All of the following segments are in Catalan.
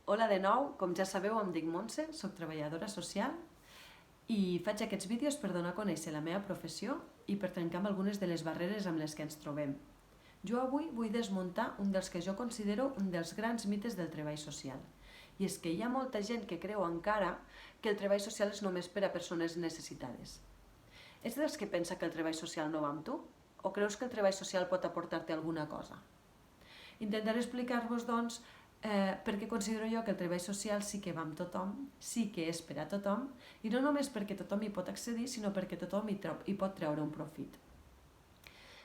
Hola de nou, com ja sabeu em dic Montse, soc treballadora social i faig aquests vídeos per donar a conèixer la meva professió i per trencar amb algunes de les barreres amb les que ens trobem. Jo avui vull desmuntar un dels que jo considero un dels grans mites del treball social. I és que hi ha molta gent que creu encara que el treball social és només per a persones necessitades. Ets dels que pensa que el treball social no va amb tu? O creus que el treball social pot aportar-te alguna cosa? Intentaré explicar-vos, doncs, perquè considero jo que el treball social sí que va amb tothom, sí que és per a tothom, i no només perquè tothom hi pot accedir, sinó perquè tothom hi pot treure un profit.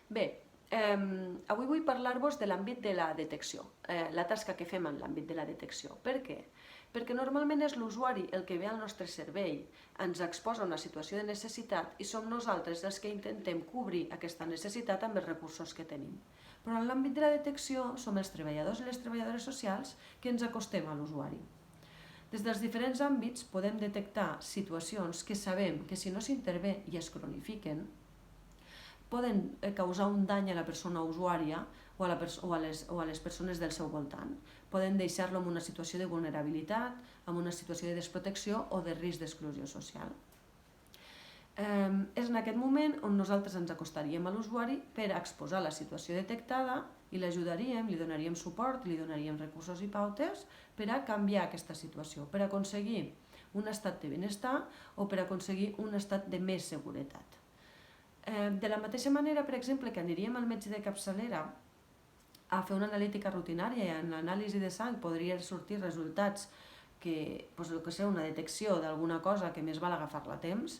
Bé, avui vull parlar-vos de l'àmbit de la detecció, la tasca que fem en l'àmbit de la detecció. Per què? Perquè normalment és l'usuari el que ve al nostre servei, ens exposa una situació de necessitat i som nosaltres els que intentem cobrir aquesta necessitat amb els recursos que tenim. Però en l'àmbit de la detecció som els treballadors i les treballadores socials que ens acostem a l'usuari. Des dels diferents àmbits podem detectar situacions que sabem que si no s'intervé i es cronifiquen, poden causar un dany a la persona usuària o a les persones del seu voltant. Poden deixar-lo en una situació de vulnerabilitat, en una situació de desprotecció o de risc d'exclusió social. És en aquest moment on nosaltres ens acostaríem a l'usuari per exposar la situació detectada i l'ajudaríem, li donaríem suport, li donaríem recursos i pautes per a canviar aquesta situació, per aconseguir un estat de benestar o per aconseguir un estat de més seguretat. De la mateixa manera, per exemple, que aniríem al metge de capçalera a fer una analítica rutinària i en l'anàlisi de sang podrien sortir resultats que, una detecció d'alguna cosa que més val agafar-la a temps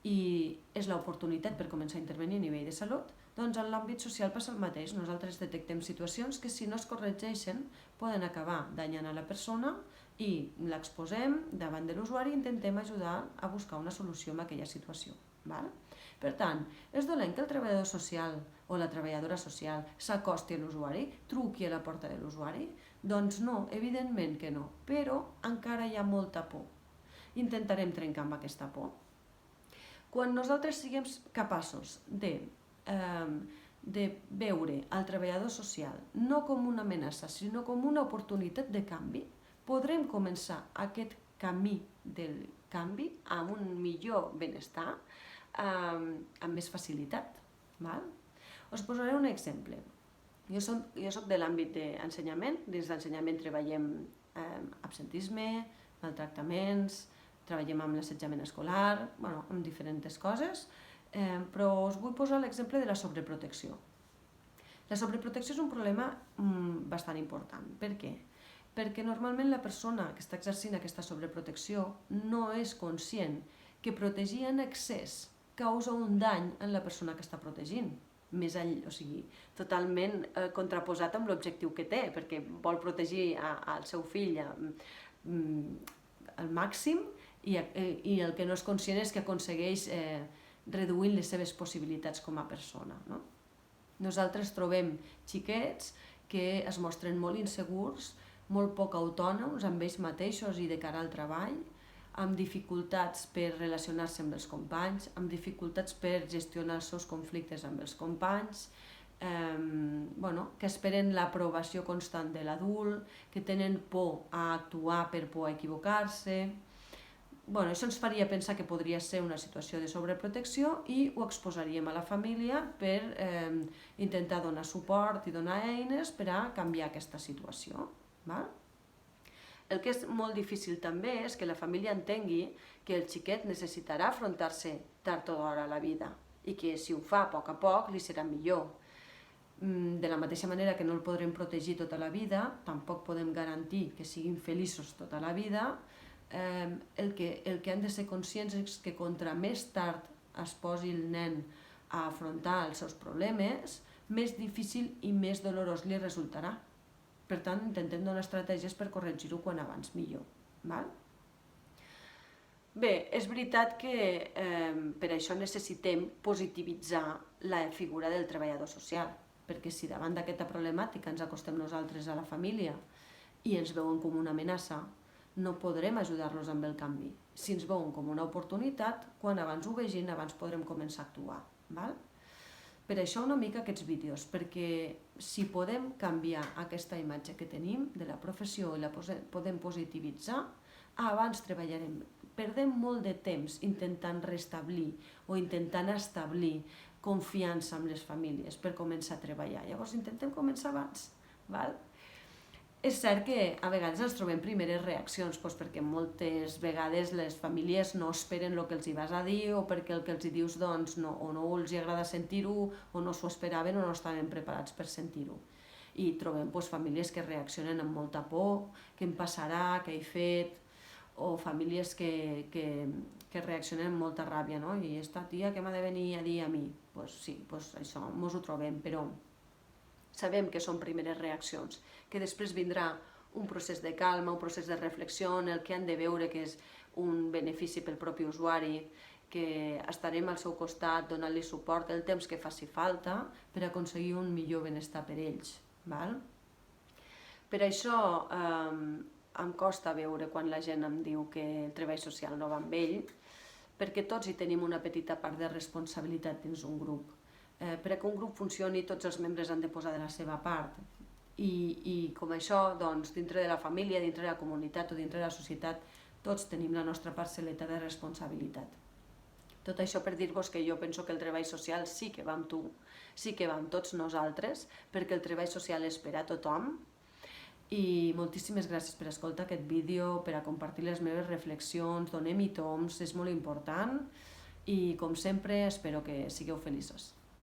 i és l'oportunitat per començar a intervenir a nivell de salut, doncs en l'àmbit social passa el mateix. Nosaltres detectem situacions que si no es corregeixen poden acabar danyant a la persona i l'exposem davant de l'usuari i intentem ajudar a buscar una solució a aquella situació. Per tant, és dolent que el treballador social o la treballadora social s'acosti a l'usuari, truqui a la porta de l'usuari? Doncs no, evidentment que no, però encara hi ha molta por. Intentarem trencar amb aquesta por. Quan nosaltres siguem capaços de veure el treballador social no com una amenaça, sinó com una oportunitat de canvi, podrem començar aquest camí del canvi amb un millor benestar, amb més facilitat. Us posaré un exemple. Jo soc de l'àmbit d'ensenyament. Dins d'ensenyament treballem absentisme, maltractaments, treballem amb l'assetjament escolar, amb diferents coses, però us vull posar l'exemple de la sobreprotecció. La sobreprotecció és un problema bastant important. Per què? Perquè normalment la persona que està exercint aquesta sobreprotecció no és conscient que protegir en excés causa un dany en la persona que està protegint, totalment contraposat amb l'objectiu que té, perquè vol protegir el seu fill al màxim i el que no és conscient és que aconsegueix reduint les seves possibilitats com a persona. Nosaltres trobem xiquets que es mostren molt insegurs, molt poc autònoms amb ells mateixos i de cara al treball, amb dificultats per relacionar-se amb els companys, amb dificultats per gestionar els seus conflictes amb els companys, que esperen l'aprovació constant de l'adult, que tenen por a actuar per por a equivocar-se. Això ens faria pensar que podria ser una situació de sobreprotecció i ho exposaríem a la família per intentar donar suport i donar eines per a canviar aquesta situació. El que és molt difícil també és que la família entengui que el xiquet necessitarà afrontar-se tard o d'hora a la vida i que si ho fa a poc li serà millor. De la mateixa manera que no el podrem protegir tota la vida, tampoc podem garantir que siguin feliços tota la vida. El que han de ser conscients és que contra més tard es posi el nen a afrontar els seus problemes, més difícil i més dolorós li resultarà. Per tant, intentem donar estratègies per corregir-ho quan abans millor. Bé, és veritat que per això necessitem positivitzar la figura del treballador social, perquè si davant d'aquesta problemàtica ens acostem nosaltres a la família i ens veuen com una amenaça, no podrem ajudar-los amb el canvi. Si ens veuen com una oportunitat, quan abans ho vegin, abans podrem començar a actuar. Per això una mica aquests vídeos, perquè si podem canviar aquesta imatge que tenim de la professió i la podem positivitzar, abans treballarem. Perdem molt de temps intentant restablir o intentant establir confiança amb les famílies per començar a treballar. Llavors intentem començar abans, val? És cert que a vegades ens trobem primeres reaccions, perquè moltes vegades les famílies no esperen el que els hi vas a dir o perquè el que els hi dius o no els agrada sentir-ho o no s'ho esperaven o no estaven preparats per sentir-ho. I trobem famílies que reaccionen amb molta por, què em passarà, què he fet, o famílies que reaccionen amb molta ràbia, no? I esta tia què m'ha de venir a dir a mi? Sí, això, mos ho trobem, però sabem que són primeres reaccions, que després vindrà un procés de calma, un procés de reflexió en el que han de veure que és un benefici pel propi usuari, que estarem al seu costat donant-li suport el temps que faci falta per aconseguir un millor benestar per ells. Val? Per això em costa veure quan la gent em diu que el treball social no va amb ell, perquè tots hi tenim una petita part de responsabilitat dins un grup. Per a que un grup funcioni, tots els membres han de posar de la seva part. I com això, dintre de la família, dintre de la comunitat o dintre de la societat, tots tenim la nostra parcel·leta de responsabilitat. Tot això per dir-vos que jo penso que el treball social sí que va amb tu, sí que va amb tots nosaltres, perquè el treball social és per a tothom. I moltíssimes gràcies per escoltar aquest vídeo, per a compartir les meves reflexions, donem-hi toms, és molt important. I com sempre espero que sigueu feliços.